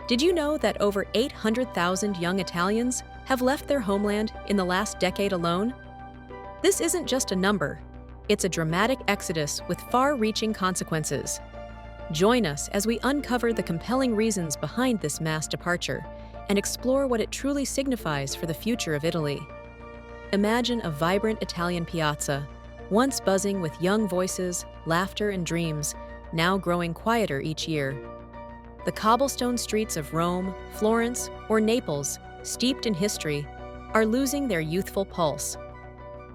Did you know that over 800,000 young Italians have left their homeland in the last decade alone? This isn't just a number, it's a dramatic exodus with far-reaching consequences. Join us as we uncover the compelling reasons behind this mass departure and explore what it truly signifies for the future of Italy. Imagine a vibrant Italian piazza, once buzzing with young voices, laughter, and dreams, now growing quieter each year. The cobblestone streets of Rome, Florence, or Naples, steeped in history, are losing their youthful pulse.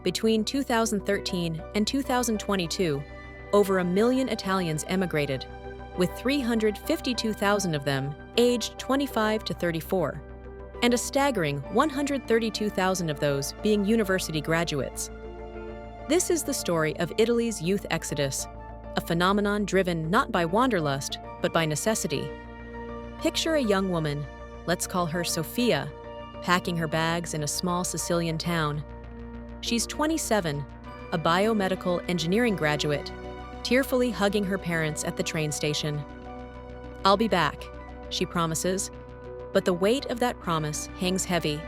Between 2013 and 2022, over 1 million Italians emigrated, with 352,000 of them aged 25 to 34, and a staggering 132,000 of those being university graduates. This is the story of Italy's youth exodus, a phenomenon driven not by wanderlust, but by necessity. Picture a young woman, let's call her Sofia, packing her bags in a small Sicilian town. She's 27, a biomedical engineering graduate, tearfully hugging her parents at the train station. "I'll be back," she promises, but the weight of that promise hangs heavy.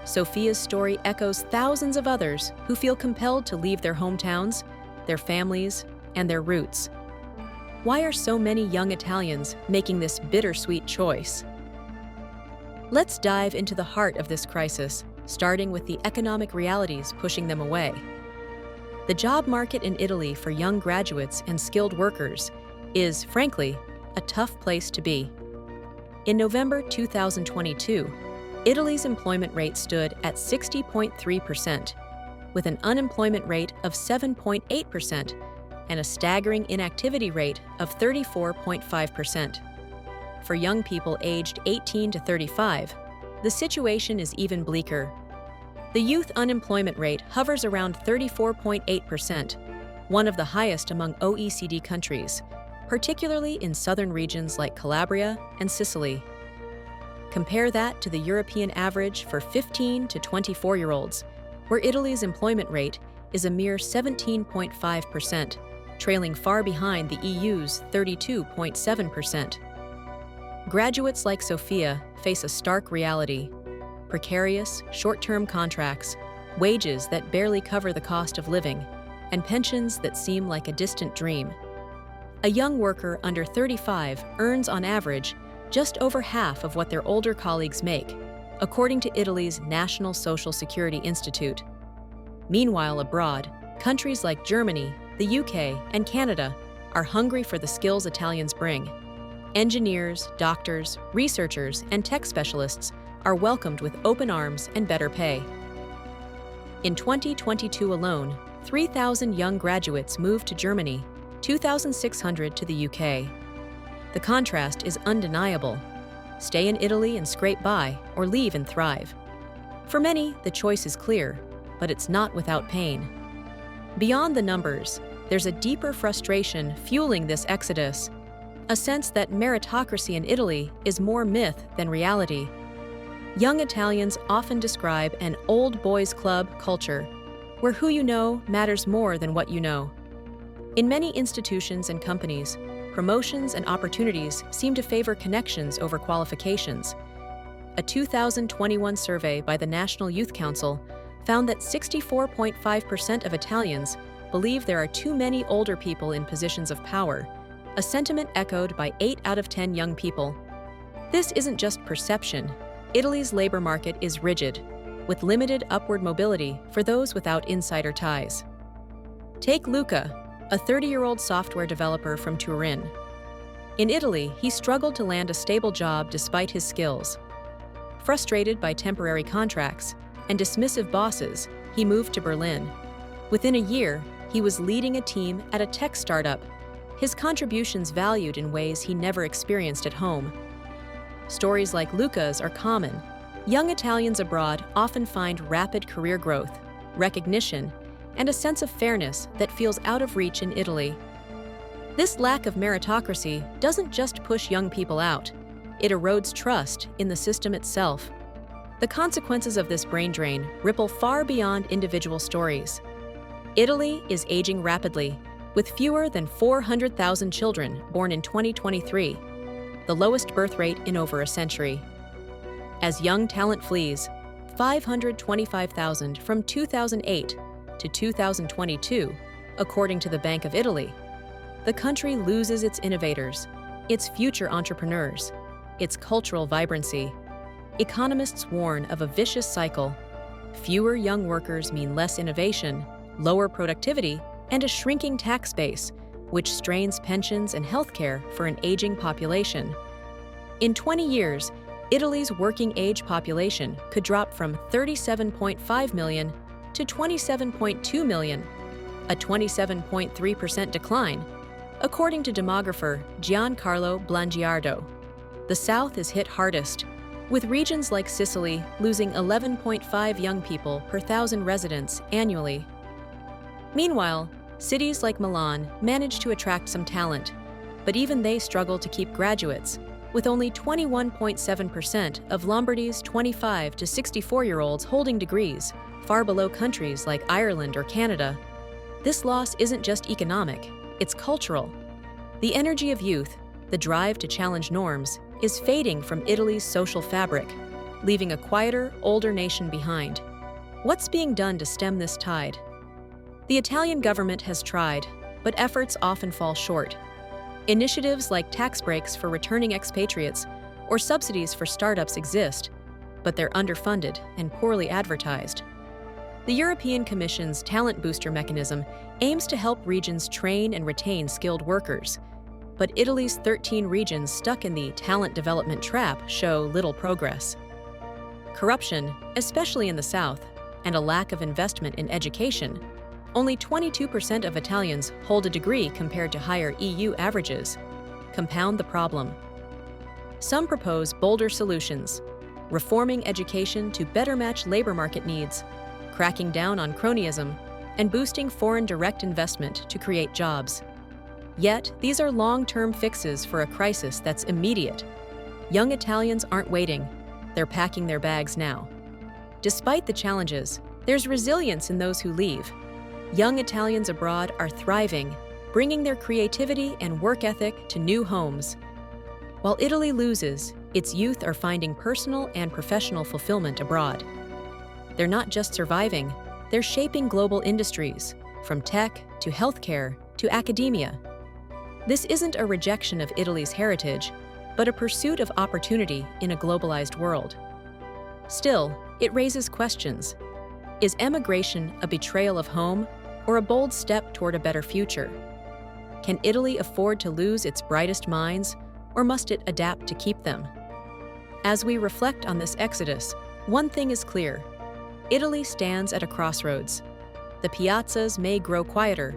Sofia's story echoes thousands of others who feel compelled to leave their hometowns, their families, and their roots. Why are so many young Italians making this bittersweet choice? Let's dive into the heart of this crisis, starting with the economic realities pushing them away. The job market in Italy for young graduates and skilled workers is, frankly, a tough place to be. In November 2022, Italy's employment rate stood at 60.3%, with an unemployment rate of 7.8% and a staggering inactivity rate of 34.5%. For young people aged 18 to 35, the situation is even bleaker. The youth unemployment rate hovers around 34.8%, one of the highest among OECD countries, particularly in southern regions like Calabria and Sicily. Compare that to the European average for 15 to 24-year-olds, where Italy's employment rate is a mere 17.5%, trailing far behind the EU's 32.7%. Graduates like Sofia face a stark reality: precarious, short-term contracts, wages that barely cover the cost of living, and pensions that seem like a distant dream. A young worker under 35 earns on average just over half of what their older colleagues make, according to Italy's National Social Security Institute. Meanwhile, abroad, countries like Germany, the UK, and Canada are hungry for the skills Italians bring. Engineers, doctors, researchers, and tech specialists are welcomed with open arms and better pay. In 2022 alone, 3,000 young graduates moved to Germany, 2,600 to the UK. The contrast is undeniable. Stay in Italy and scrape by, or leave and thrive. For many, the choice is clear, but it's not without pain. Beyond the numbers, there's a deeper frustration fueling this exodus, a sense that meritocracy in Italy is more myth than reality. Young Italians often describe an old boys club culture, where who you know matters more than what you know. In many institutions and companies, promotions and opportunities seem to favor connections over qualifications. A 2021 survey by the National Youth Council found that 64.5% of Italians believe there are too many older people in positions of power, a sentiment echoed by 8 out of 10 young people. This isn't just perception. Italy's labor market is rigid, with limited upward mobility for those without insider ties. Take Luca, a 30-year-old software developer from Turin. In Italy, he struggled to land a stable job despite his skills. Frustrated by temporary contracts and dismissive bosses, he moved to Berlin. Within a year, he was leading a team at a tech startup, his contributions valued in ways he never experienced at home. Stories like Luca's are common. Young Italians abroad often find rapid career growth, recognition, and a sense of fairness that feels out of reach in Italy. This lack of meritocracy doesn't just push young people out, it erodes trust in the system itself. The consequences of this brain drain ripple far beyond individual stories. Italy is aging rapidly, with fewer than 400,000 children born in 2023. the lowest birth rate in over a century. As young talent flees, 525,000 from 2008 to 2022, according to the Bank of Italy, the country loses its innovators, its future entrepreneurs, its cultural vibrancy. Economists warn of a vicious cycle. Fewer young workers mean less innovation, lower productivity, and a shrinking tax base, which strains pensions and healthcare for an aging population. In 20 years, Italy's working-age population could drop from 37.5 million to 27.2 million, a 27.3% decline, according to demographer Giancarlo Blangiardo. The South is hit hardest, with regions like Sicily losing 11.5 young people per thousand residents annually. Meanwhile, cities like Milan manage to attract some talent, but even they struggle to keep graduates, with only 21.7% of Lombardy's 25 to 64-year-olds holding degrees, far below countries like Ireland or Canada. This loss isn't just economic, it's cultural. The energy of youth, the drive to challenge norms, is fading from Italy's social fabric, leaving a quieter, older nation behind. What's being done to stem this tide? The Italian government has tried, but efforts often fall short. Initiatives like tax breaks for returning expatriates or subsidies for startups exist, but they're underfunded and poorly advertised. The European Commission's Talent Booster mechanism aims to help regions train and retain skilled workers, but Italy's 13 regions stuck in the talent development trap show little progress. Corruption, especially in the South, and a lack of investment in education. Only 22% of Italians hold a degree compared to higher EU averages, compound the problem. Some propose bolder solutions, reforming education to better match labor market needs, cracking down on cronyism, and boosting foreign direct investment to create jobs. Yet, these are long-term fixes for a crisis that's immediate. Young Italians aren't waiting, they're packing their bags now. Despite the challenges, there's resilience in those who leave. Young Italians abroad are thriving, bringing their creativity and work ethic to new homes. While Italy loses, its youth are finding personal and professional fulfillment abroad. They're not just surviving, they're shaping global industries, from tech to healthcare to academia. This isn't a rejection of Italy's heritage, but a pursuit of opportunity in a globalized world. Still, it raises questions. Is emigration a betrayal of home or a bold step toward a better future? Can Italy afford to lose its brightest minds, or must it adapt to keep them? As we reflect on this exodus, one thing is clear. Italy stands at a crossroads. The piazzas may grow quieter,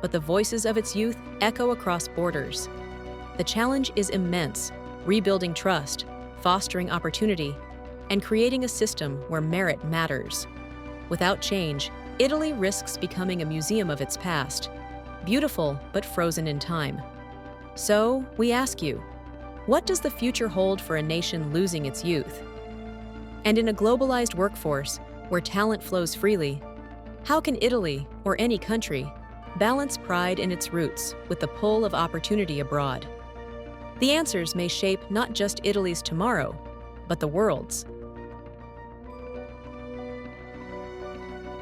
but the voices of its youth echo across borders. The challenge is immense, rebuilding trust, fostering opportunity, and creating a system where merit matters. Without change, Italy risks becoming a museum of its past, beautiful but frozen in time. So, we ask you, what does the future hold for a nation losing its youth? And in a globalized workforce where talent flows freely, how can Italy, or any country, balance pride in its roots with the pull of opportunity abroad? The answers may shape not just Italy's tomorrow, but the world's.